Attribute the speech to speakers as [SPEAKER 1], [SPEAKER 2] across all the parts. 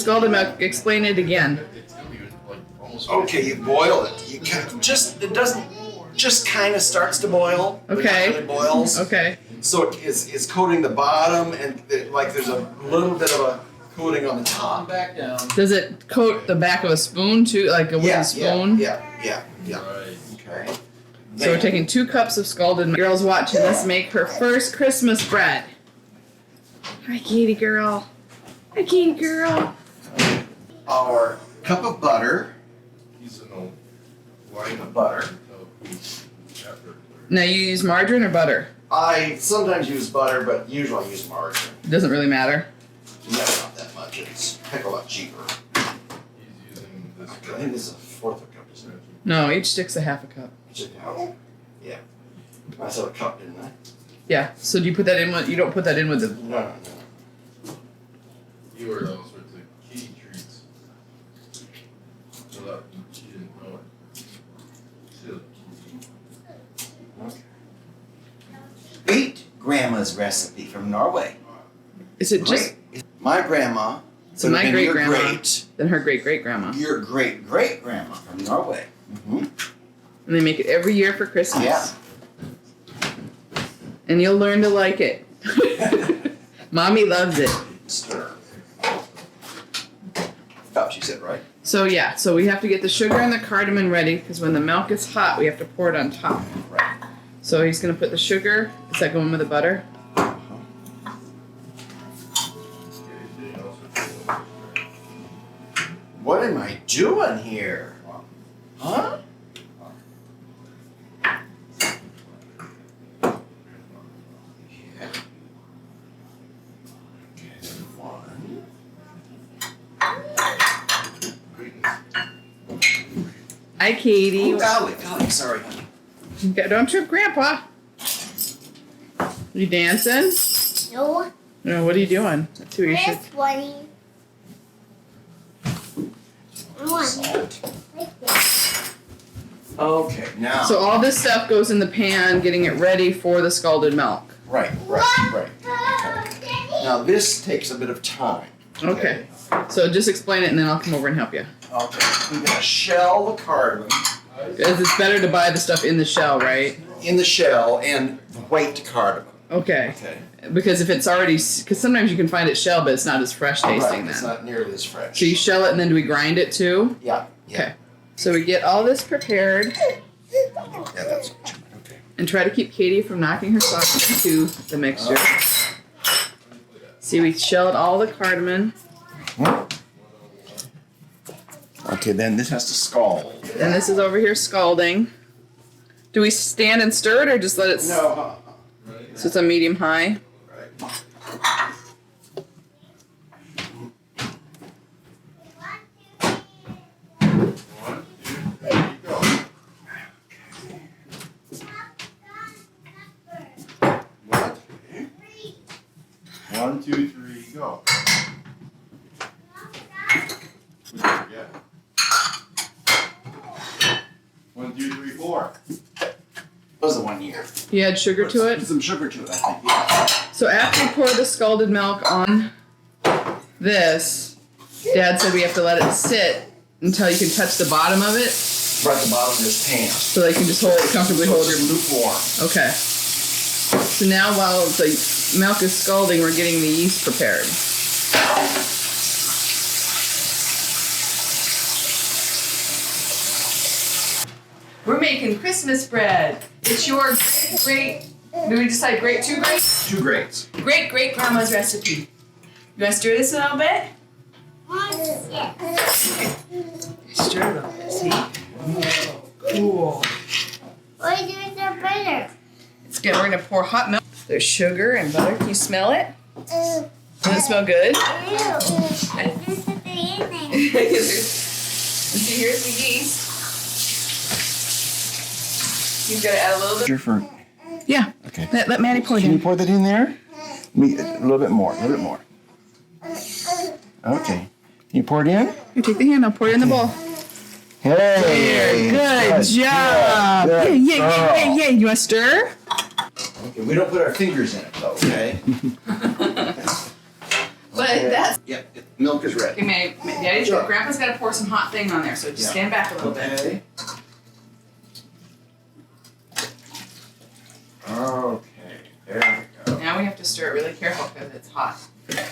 [SPEAKER 1] scalded milk. Explain it again.
[SPEAKER 2] Okay, you boil it. You it doesn't just kind of starts to boil.
[SPEAKER 1] Okay.
[SPEAKER 2] It really boils.
[SPEAKER 1] Okay.
[SPEAKER 2] So it's coating the bottom and there's a little bit of a coating on the top.
[SPEAKER 3] Back down.
[SPEAKER 1] Does it coat the back of a spoon too, like a wooden spoon?
[SPEAKER 2] Yeah.
[SPEAKER 3] Right.
[SPEAKER 2] Okay.
[SPEAKER 1] So we're taking 2 cups of scalded milk. Girl's watching us make her first Christmas bread. Hi, Katie girl. Hi, Katie girl.
[SPEAKER 2] Our cup of butter. Butter.
[SPEAKER 1] Now you use margarine or butter?
[SPEAKER 2] I sometimes use butter, but usually I use margarine.
[SPEAKER 1] It doesn't really matter.
[SPEAKER 2] No, not that much. It's a heck of a lot cheaper.
[SPEAKER 3] He's using this.
[SPEAKER 2] I think this is a fourth of a cup, isn't it?
[SPEAKER 1] No, each stick's a half a cup.
[SPEAKER 2] Yeah. I said a cup, didn't I?
[SPEAKER 1] Yeah. So do you put that in with? You don't put that in with the.
[SPEAKER 2] No.
[SPEAKER 3] You were those with the key treats. So that she didn't know it. Silly.
[SPEAKER 2] Okay.
[SPEAKER 4] Great grandma's recipe from Norway.
[SPEAKER 1] Is it just?
[SPEAKER 4] My grandma.
[SPEAKER 1] So my great grandma.
[SPEAKER 4] Great,
[SPEAKER 1] Then her great great grandma.
[SPEAKER 4] your great great grandma from Norway. Mm-hmm.
[SPEAKER 1] And they make it every year for Christmas.
[SPEAKER 4] Yeah.
[SPEAKER 1] And you'll learn to like it. Mommy loves it.
[SPEAKER 2] Stir. Cup, she said, right?
[SPEAKER 1] So yeah, so we have to get the sugar and the cardamom ready because when the milk is hot, we have to pour it on top.
[SPEAKER 2] Right.
[SPEAKER 1] So he's gonna put the sugar. Is that going with the butter?
[SPEAKER 2] What am I doing here? Huh? Yeah. Okay, one.
[SPEAKER 1] Hi, Katie.
[SPEAKER 2] Oh, golly, sorry, honey.
[SPEAKER 1] Don't trip, Grandpa. You dancing?
[SPEAKER 5] No,
[SPEAKER 1] No. What are you doing? Let's see what you should.
[SPEAKER 5] this one. I want like this.
[SPEAKER 2] Okay, now.
[SPEAKER 1] So all this stuff goes in the pan, getting it ready for the scalded milk.
[SPEAKER 2] Right. Okay. Now this takes a bit of time.
[SPEAKER 1] Okay. So just explain it, and then I'll come over and help you.
[SPEAKER 2] Okay. We're gonna shell the cardamom
[SPEAKER 1] Because it's better to buy the stuff in the shell, right?
[SPEAKER 2] in the shell and the white cardamom.
[SPEAKER 1] Okay.
[SPEAKER 2] Okay.
[SPEAKER 1] Because if it's already, because sometimes you can find it shell, but it's not as fresh tasting
[SPEAKER 2] Right, it's
[SPEAKER 1] then.
[SPEAKER 2] not nearly as fresh.
[SPEAKER 1] So you shell it, and then do we grind it too?
[SPEAKER 2] Yeah.
[SPEAKER 1] Okay. So we get all this prepared,
[SPEAKER 2] Yeah, that's okay.
[SPEAKER 1] and try to keep Katie from knocking her socks into the mixture. See, we shelled all the cardamom,
[SPEAKER 2] Okay, then this has to scald.
[SPEAKER 1] and this is over here scalding. Do we stand and stir it, or just let it?
[SPEAKER 2] No.
[SPEAKER 1] So it's a medium high.
[SPEAKER 2] Right.
[SPEAKER 3] One, two, three, go.
[SPEAKER 2] What?
[SPEAKER 3] 1, 2, 3, go. Yeah. 1, 2, 3, 4.
[SPEAKER 2] Was the 1 year?
[SPEAKER 1] You add sugar to it.
[SPEAKER 2] Put some sugar to it, I think. Yeah.
[SPEAKER 1] So after you pour the scalded milk on this, Dad said we have to let it sit until you can touch the bottom of it,
[SPEAKER 2] Right at the bottom of this pan.
[SPEAKER 1] so that you can just comfortably hold your.
[SPEAKER 2] lukewarm.
[SPEAKER 1] Okay. So now while the milk is scalding, we're getting the yeast prepared. We're making Christmas bread. It's your great, do we decide great, 2 greats?
[SPEAKER 2] 2 grades.
[SPEAKER 1] Great great grandma's recipe. You want to stir this a little bit? Stir it a little bit, see? Cool.
[SPEAKER 5] Why do it so better?
[SPEAKER 1] It's good. We're going to pour hot milk. There's sugar and butter. Can you smell it? Does it smell good?
[SPEAKER 5] Ew. I just put the evening.
[SPEAKER 1] See, here's the yeast. You've got to add a little bit.
[SPEAKER 2] For
[SPEAKER 1] Yeah.
[SPEAKER 2] okay.
[SPEAKER 1] Let Maddie pour it
[SPEAKER 2] Can you
[SPEAKER 1] in.
[SPEAKER 2] pour that in there? A little bit more. A little bit more. Okay. Can you pour it in?
[SPEAKER 1] You take the hand. I'll pour it in the bowl.
[SPEAKER 2] Hey.
[SPEAKER 1] Good job.
[SPEAKER 2] Good.
[SPEAKER 1] Yeah. You want to stir?
[SPEAKER 2] Okay, we don't put our fingers in it though, okay?
[SPEAKER 1] But But that's
[SPEAKER 4] Yep, milk is ready.
[SPEAKER 1] okay. Daddy's
[SPEAKER 4] Sure.
[SPEAKER 1] Grandpa's got to pour some hot thing on there, so just
[SPEAKER 4] Yeah.
[SPEAKER 1] stand back a little bit.
[SPEAKER 4] Okay. Okay, there we go.
[SPEAKER 1] Now we have to stir it really careful because it's hot.
[SPEAKER 5] Sister,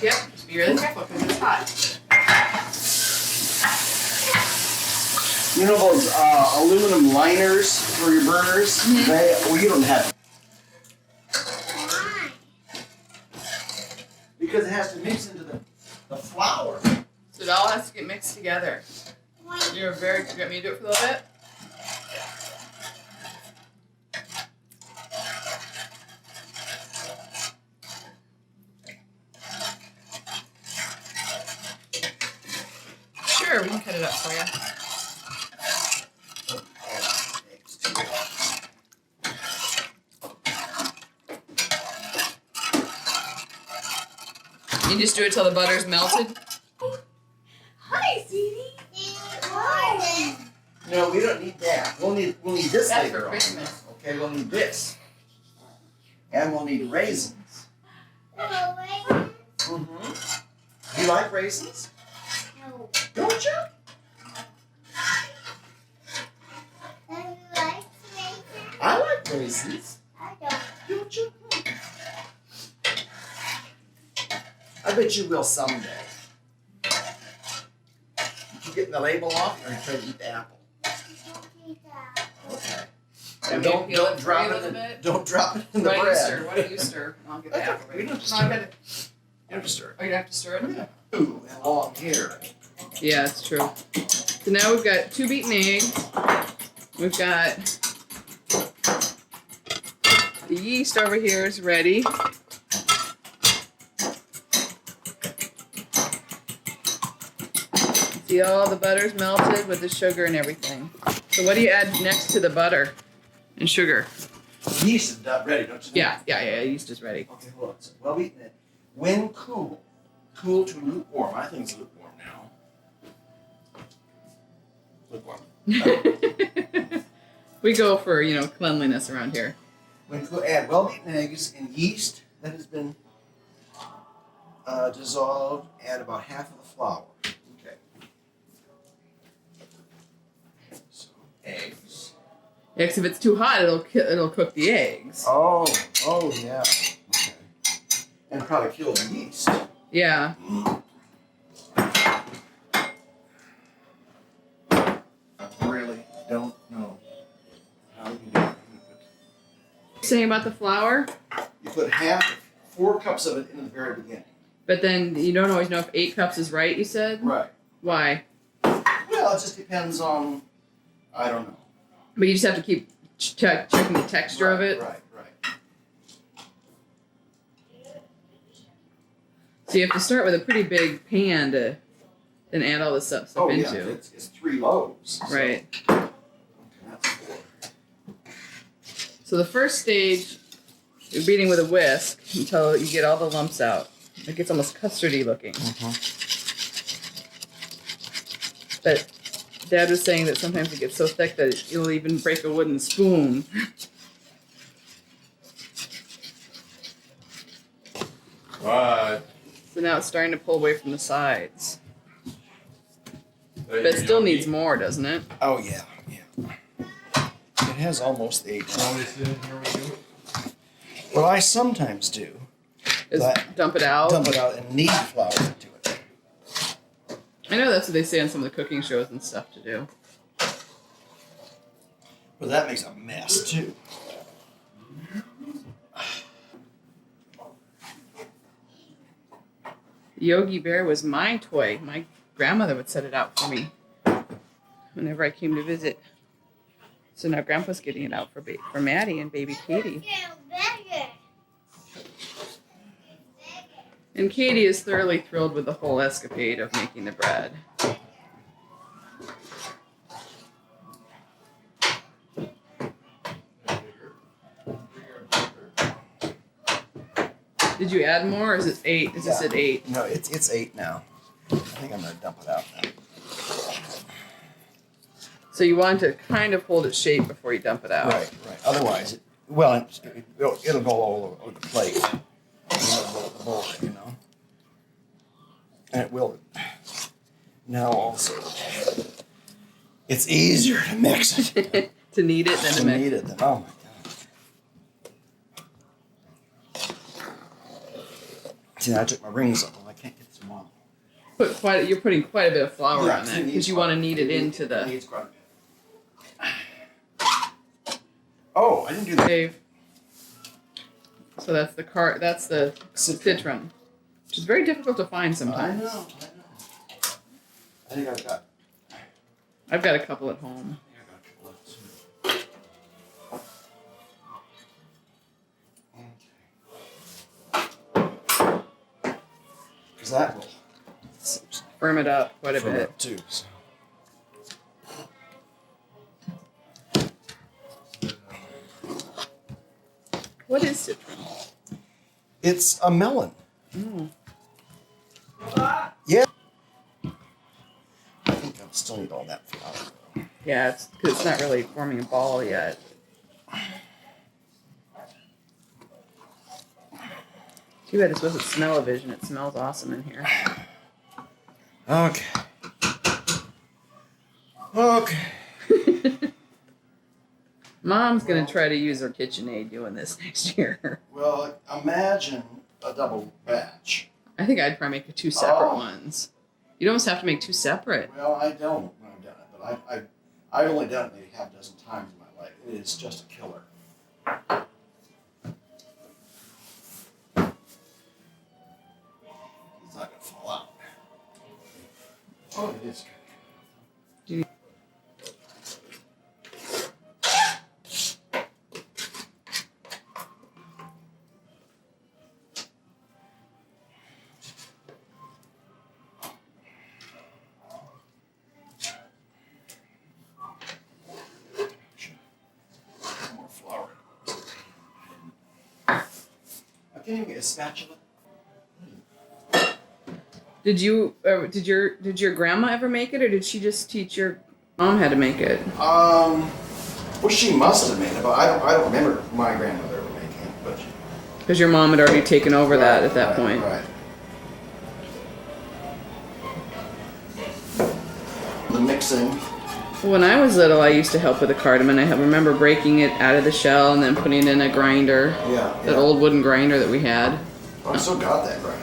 [SPEAKER 1] Yep, just be really careful because it's hot.
[SPEAKER 4] You know those aluminum liners for your burners?
[SPEAKER 1] Mhm.
[SPEAKER 4] You don't have
[SPEAKER 5] why?
[SPEAKER 4] because it has to mix into the flour.
[SPEAKER 1] So it all has to get mixed together.
[SPEAKER 5] Why?
[SPEAKER 1] You're very good. You want me to do it for a little bit? Sure, we can cut it up for you. You just do it till the butter's melted. Hi, sweetie.
[SPEAKER 5] Why?
[SPEAKER 4] No, we don't need that. We'll need this
[SPEAKER 1] That's
[SPEAKER 4] later
[SPEAKER 1] for
[SPEAKER 4] on.
[SPEAKER 1] Christmas.
[SPEAKER 4] Okay, we'll need this. And we'll need raisins.
[SPEAKER 5] No, wait.
[SPEAKER 4] Mm-hmm. You like raisins?
[SPEAKER 5] No.
[SPEAKER 4] Don't you?
[SPEAKER 5] Do you like bacon?
[SPEAKER 4] I like raisins.
[SPEAKER 5] I don't.
[SPEAKER 4] Don't you? I bet you will someday. You getting the label off, or you trying to eat the apple? Okay. And
[SPEAKER 1] Maybe peel it for you a little
[SPEAKER 4] in,
[SPEAKER 1] bit?
[SPEAKER 4] don't drop it in the
[SPEAKER 1] Why don't you
[SPEAKER 4] bread.
[SPEAKER 1] stir? Why don't you stir? And I'll get the
[SPEAKER 4] Okay,
[SPEAKER 1] apple
[SPEAKER 4] we
[SPEAKER 1] ready.
[SPEAKER 4] don't have to
[SPEAKER 1] No, I
[SPEAKER 4] stir.
[SPEAKER 1] gotta.
[SPEAKER 4] You have to stir
[SPEAKER 1] Oh, you have to stir it?
[SPEAKER 4] it. Ooh, and long hair.
[SPEAKER 1] Yeah, it's true. So now we've got 2 beaten eggs. We've got the yeast over here is ready. See, all the butter's melted with the sugar and everything. So what do you add next to the butter and sugar?
[SPEAKER 4] Yeast is done, ready, don't you know?
[SPEAKER 1] Yeah, yeast is ready.
[SPEAKER 4] Okay, hold on. So, well, when cool to lukewarm. I think it's lukewarm now. Lukewarm.
[SPEAKER 1] We go for, cleanliness around here.
[SPEAKER 4] When cool, add well-beaten eggs and yeast that has been dissolved. Add about half of the flour. Okay. So eggs.
[SPEAKER 1] Yeah, 'cause if it's too hot, it'll cook the eggs.
[SPEAKER 4] Oh yeah. Okay. And probably kill the yeast.
[SPEAKER 1] Yeah.
[SPEAKER 4] I really don't know how you do it.
[SPEAKER 1] Saying about the flour,
[SPEAKER 4] You put 4 cups of it in the very beginning.
[SPEAKER 1] but then you don't always know if 8 cups is right, you said?
[SPEAKER 4] Right.
[SPEAKER 1] Why?
[SPEAKER 4] Well, it just depends on, I don't know.
[SPEAKER 1] But you just have to keep checking the texture of it.
[SPEAKER 4] Right.
[SPEAKER 1] So you have to start with a pretty big pan to then add all this stuff
[SPEAKER 4] Oh, yeah,
[SPEAKER 1] into.
[SPEAKER 4] it's 3 loaves. So-
[SPEAKER 1] Right.
[SPEAKER 4] Okay, that's 4.
[SPEAKER 1] So the first stage, you're beating with a whisk until you get all the lumps out. It gets almost custardy looking. But Dad was saying that sometimes it gets so thick that it'll even break a wooden spoon.
[SPEAKER 3] What?
[SPEAKER 1] So now it's starting to pull away from the sides. But it still needs more, doesn't it?
[SPEAKER 4] Oh, yeah. It has almost 8.
[SPEAKER 3] Always sit in here with you?
[SPEAKER 4] Well, I sometimes do.
[SPEAKER 1] Is
[SPEAKER 4] But-
[SPEAKER 1] dump it out.
[SPEAKER 4] Dump it out and knead flour into it.
[SPEAKER 1] I know that's what they say on some of the cooking shows and stuff to do.
[SPEAKER 4] But that makes a mess, too.
[SPEAKER 1] Yogi Bear was my toy. My grandmother would set it out for me whenever I came to visit. So now Grandpa's getting it out for Maddie and baby Katie. And Katie is thoroughly thrilled with the whole escapade of making the bread. Did you add more, or is it 8? Is this at 8?
[SPEAKER 4] No, it's 8 now. I think I'm going to dump it out now.
[SPEAKER 1] So you want to kind of hold its shape before you dump it out.
[SPEAKER 4] Right. Otherwise, it'll go all over the plate. You know,
[SPEAKER 2] the board, you know. And it will. Now also, it's easier to mix it.
[SPEAKER 1] To knead it than to
[SPEAKER 2] To
[SPEAKER 1] mix.
[SPEAKER 2] knead it than, oh my god. See, I took my rings off. I can't get some on.
[SPEAKER 1] You're putting quite a bit of flour
[SPEAKER 2] Yeah,
[SPEAKER 1] on
[SPEAKER 2] it
[SPEAKER 1] that
[SPEAKER 2] needs
[SPEAKER 1] because you want to knead it
[SPEAKER 2] It
[SPEAKER 1] into the.
[SPEAKER 2] needs quite a bit. Oh, I didn't do that.
[SPEAKER 1] Dave. So that's the That's the citron, which is very difficult to find
[SPEAKER 2] I
[SPEAKER 1] sometimes.
[SPEAKER 2] know. I think
[SPEAKER 1] I've got a couple at home.
[SPEAKER 2] I got a couple left too. Okay. Because that will
[SPEAKER 1] Firm it up quite a
[SPEAKER 2] firm
[SPEAKER 1] bit.
[SPEAKER 2] up too. So.
[SPEAKER 1] What is citron?
[SPEAKER 2] It's a melon.
[SPEAKER 1] Oh.
[SPEAKER 2] Yeah. I think I'll still need all that flour.
[SPEAKER 1] Yeah, it's because it's not really forming a ball yet. Too bad this wasn't smell-o-vision. It smells awesome in here.
[SPEAKER 2] Okay. Okay.
[SPEAKER 1] Mom's gonna try to use her KitchenAid doing this next year.
[SPEAKER 2] Well, imagine a double batch.
[SPEAKER 1] I think I'd probably make two separate
[SPEAKER 2] Oh.
[SPEAKER 1] ones. You'd almost have to make two separate.
[SPEAKER 2] Well, I don't when I've done it, but I've only done it maybe half a dozen times in my life. It is just a killer. It's not gonna fall out. Oh, it is good. More flour. I can't even get a spatula.
[SPEAKER 1] Did your grandma ever make it, or did she just teach your mom how to make it?
[SPEAKER 2] Well, she must have made it, but I don't remember my grandmother ever making it. But
[SPEAKER 1] Because your mom had already taken over that at that
[SPEAKER 2] Right,
[SPEAKER 1] point.
[SPEAKER 2] Right. The mixing.
[SPEAKER 1] When I was little, I used to help with the cardamom. I remember breaking it out of the shell and then putting it in a grinder,
[SPEAKER 2] Yeah.
[SPEAKER 1] that old wooden grinder that we had.
[SPEAKER 2] I still got that grinder.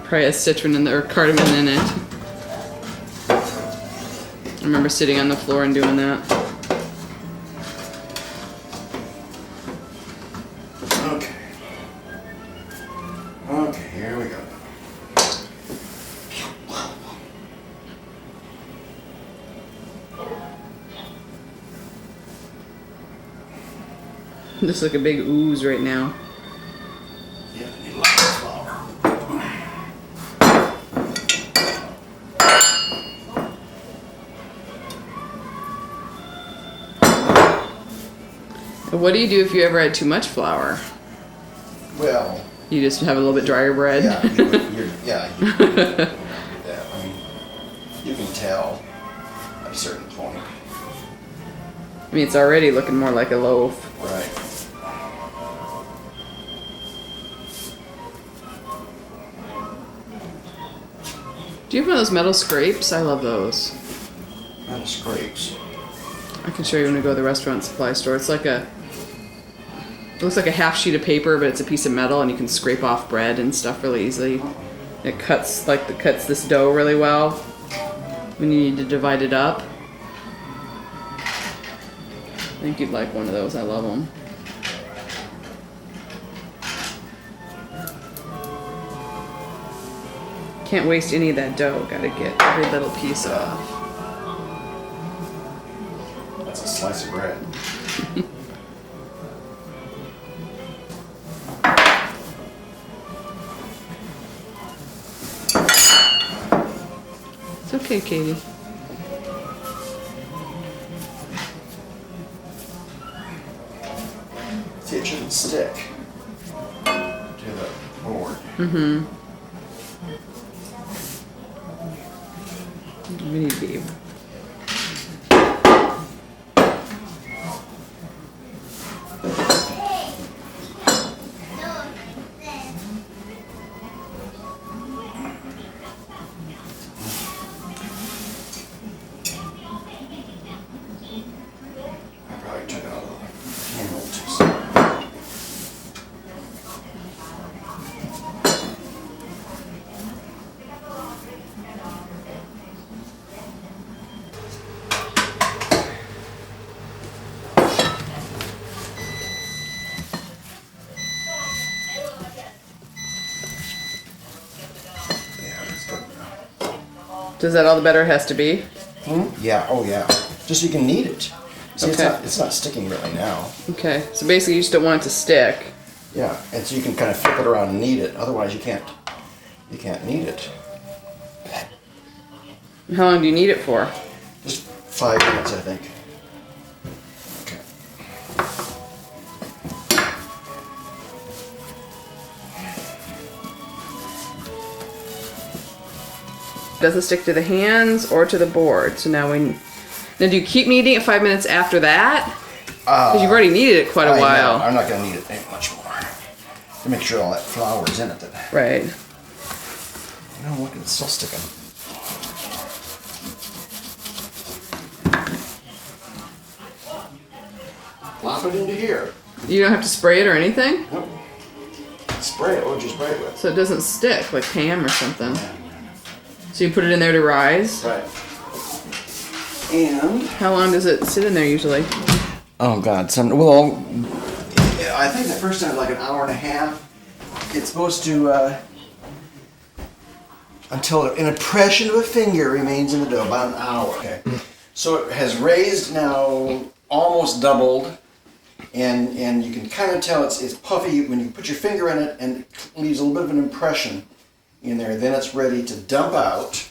[SPEAKER 1] Probably has citron in or cardamom in it. I remember sitting on the floor and doing that.
[SPEAKER 2] Okay. Okay, here we go.
[SPEAKER 1] Just like a big ooze right now.
[SPEAKER 2] Yeah, I need a lot of flour.
[SPEAKER 1] What do you do if you ever had too much flour?
[SPEAKER 2] Well,
[SPEAKER 1] You just have a little bit drier bread?
[SPEAKER 2] yeah, you can do that. I mean, you can tell at a certain point.
[SPEAKER 1] I mean, it's already looking more like a loaf.
[SPEAKER 2] Right.
[SPEAKER 1] Do you have one of those metal scrapes? I love those.
[SPEAKER 2] Metal scrapes.
[SPEAKER 1] I can show you when we go to the restaurant supply store. It's like it looks like a half sheet of paper, but it's a piece of metal, and you can scrape off bread and stuff really easily. It cuts this dough really well when you need to divide it up. I think you'd like one of those. I love them. Can't waste any of that dough. Gotta get every little piece off.
[SPEAKER 2] That's a slice of bread.
[SPEAKER 1] It's okay, Katie.
[SPEAKER 2] See, it shouldn't stick to the board.
[SPEAKER 1] Mm-hmm. We need Dave. Is that all the better it has to be?
[SPEAKER 2] Yeah, oh yeah. Just so you can knead it. See,
[SPEAKER 1] Okay.
[SPEAKER 2] it's not sticking really now.
[SPEAKER 1] Okay, so basically you just don't want it to stick.
[SPEAKER 2] Yeah, and so you can kind of flip it around and knead it. Otherwise, you can't knead it.
[SPEAKER 1] How long do you need it for?
[SPEAKER 2] Just 5 minutes, I think. Okay.
[SPEAKER 1] Does it stick to the hands or to the board? So now do you keep kneading it 5 minutes after that? Because you've already kneaded it quite a
[SPEAKER 2] I know,
[SPEAKER 1] while.
[SPEAKER 2] I'm not going to knead it any much more. To make sure all that flour is in it.
[SPEAKER 1] Right.
[SPEAKER 2] No, look, it's still sticking. Plop it into here.
[SPEAKER 1] You don't have to spray it or anything?
[SPEAKER 2] Nope. Spray it. What would you spray it with?
[SPEAKER 1] So it doesn't stick like ham or something. So you put it in there to rise?
[SPEAKER 2] Right. And
[SPEAKER 1] How long does it sit in there usually?
[SPEAKER 2] I think the first time like an hour and a half. It's supposed to until an impression of a finger remains in the dough, about an hour. Okay. So it has raised now, almost doubled, and you can kind of tell it's puffy when you put your finger in it, and it leaves a little bit of an impression in there. Then it's ready to dump out.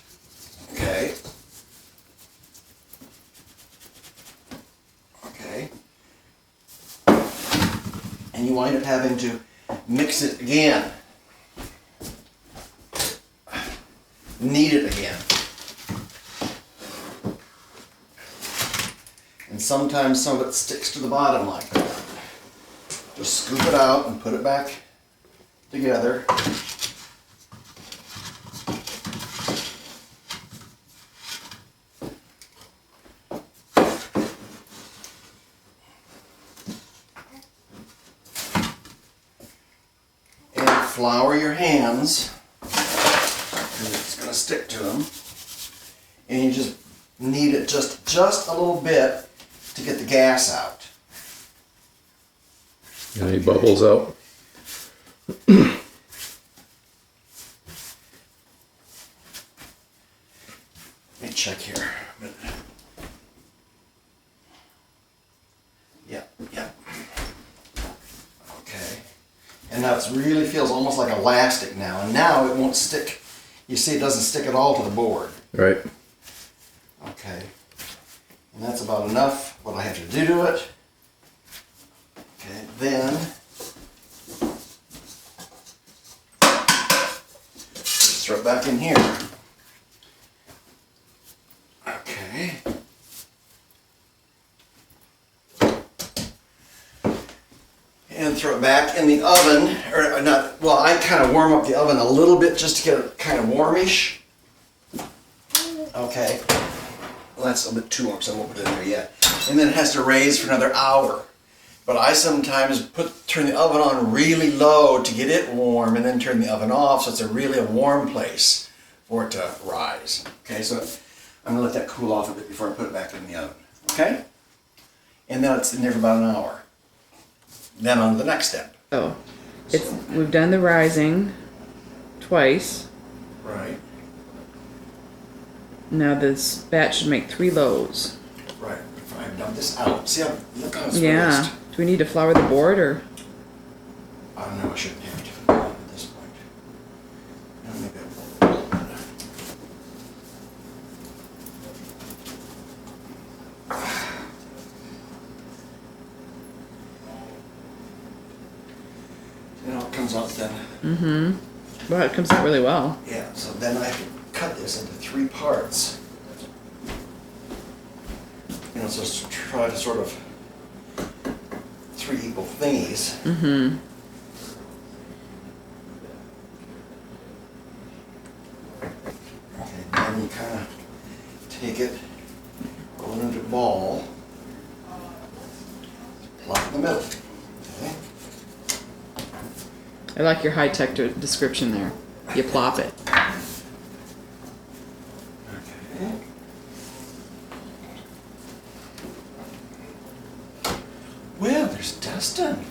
[SPEAKER 2] Okay. Okay. And you wind up having to mix it again. Knead it again. And sometimes some of it sticks to the bottom like that. Just scoop it out and put it back together. Flour your hands, because it's going to stick to them, and you just knead it just a little bit to get the gas out.
[SPEAKER 3] Any bubbles out?
[SPEAKER 2] Let me check here. Yep. Okay. And now it really feels almost like elastic now. And now it won't stick. You see, it doesn't stick at all to the board.
[SPEAKER 3] Right.
[SPEAKER 2] Okay. And that's about enough. What I have to do to it. Okay, then just throw it back in here. Okay. And throw it back in the oven, or not, well, I kind of warm up the oven a little bit just to get it kind of warmish. Okay. Well, that's a bit too warm, so I won't put it in there yet. And then it has to raise for another hour. But I sometimes turn the oven on really low to get it warm, and then turn the oven off so it's really a warm place for it to rise. Okay, so I'm gonna let that cool off a bit before I put it back in the oven. Okay? And then it's in there for about an hour. Then on to the next step.
[SPEAKER 1] Oh, we've done the rising twice.
[SPEAKER 2] Right.
[SPEAKER 1] Now this batch should make 3 loaves.
[SPEAKER 2] Right. If I dump this out, see how look how it's
[SPEAKER 1] Yeah.
[SPEAKER 2] raised.
[SPEAKER 1] Do we need to flour the board or?
[SPEAKER 2] I don't know. I shouldn't have to at this point. No, maybe I will. You know, it comes out then.
[SPEAKER 1] Mm-hmm. Well, it comes out really well.
[SPEAKER 2] Yeah, so then I can cut this into 3 parts. You know, so to try to sort of 3 equal thingies.
[SPEAKER 1] Mm-hmm.
[SPEAKER 2] And then you kind of take it, roll it into a ball, plop in the middle. Okay.
[SPEAKER 1] I like your high-tech description there. You plop it.
[SPEAKER 2] Okay. Well, there's Dustin.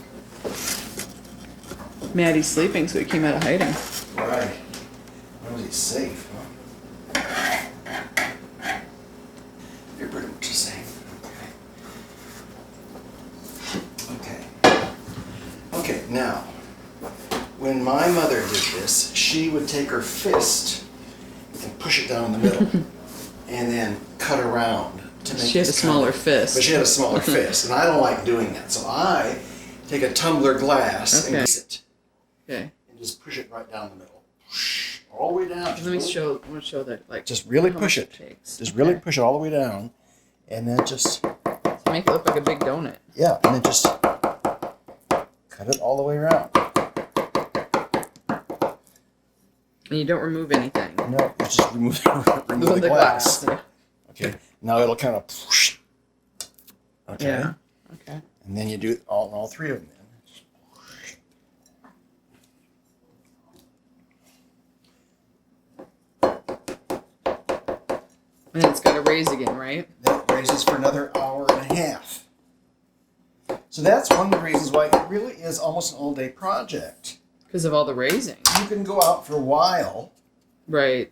[SPEAKER 1] Maddie's sleeping, so he came out of hiding.
[SPEAKER 2] Right. Where was he safe, huh? my mother did this, she would take her fist and push it down in the middle, and then cut around to make.
[SPEAKER 1] She had a
[SPEAKER 2] this kind
[SPEAKER 1] smaller
[SPEAKER 2] of-
[SPEAKER 1] fist.
[SPEAKER 2] But she had a smaller fist, and I don't like doing that. So I take a tumbler glass and
[SPEAKER 1] Okay.
[SPEAKER 2] grease it,
[SPEAKER 1] Okay.
[SPEAKER 2] and just push it right down the middle, all the way down.
[SPEAKER 1] Let me show. I want to show that like.
[SPEAKER 2] Just really
[SPEAKER 1] how
[SPEAKER 2] push
[SPEAKER 1] much
[SPEAKER 2] it.
[SPEAKER 1] takes.
[SPEAKER 2] Just really
[SPEAKER 1] Okay.
[SPEAKER 2] push it all the way down, and then just
[SPEAKER 1] Make it look like a big donut.
[SPEAKER 2] yeah, and then just cut it all the way around.
[SPEAKER 1] And you don't remove anything.
[SPEAKER 2] No, you just remove the glass.
[SPEAKER 1] Yeah.
[SPEAKER 2] Okay, now it'll kind of. Okay,
[SPEAKER 1] Yeah. Okay.
[SPEAKER 2] and then you do it all three of them. Then.
[SPEAKER 1] And it's got to raise again, right?
[SPEAKER 2] Then it raises for another hour and a half. So that's one of the reasons why it really is almost an all-day project.
[SPEAKER 1] Because of all the raising.
[SPEAKER 2] You can go out for a while,
[SPEAKER 1] Right.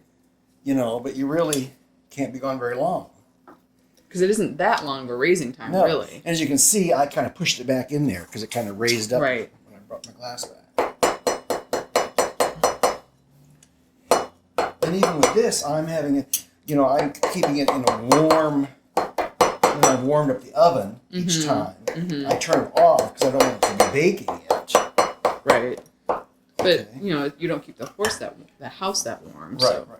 [SPEAKER 2] you know, but you really can't be gone very long.
[SPEAKER 1] Because it isn't that long of a raising time,
[SPEAKER 2] No.
[SPEAKER 1] really.
[SPEAKER 2] And as you can see, I kind of pushed it back in there because it kind of raised up
[SPEAKER 1] Right.
[SPEAKER 2] when I brought my glass back. And even with this, I'm having it, you know, I'm keeping it in a warm, when I've warmed up the oven each time. I turn it off because I don't want it to be baking yet.
[SPEAKER 1] Right. But,
[SPEAKER 2] Okay.
[SPEAKER 1] you know, you don't keep the house that warm. So.
[SPEAKER 2] Right.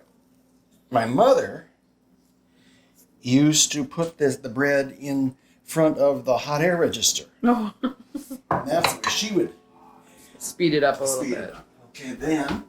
[SPEAKER 2] My mother used to put the bread in front of the hot air register.
[SPEAKER 1] No.
[SPEAKER 2] And that's the way she would
[SPEAKER 1] Speed it up a little
[SPEAKER 2] speed
[SPEAKER 1] bit.
[SPEAKER 2] it up. Okay, then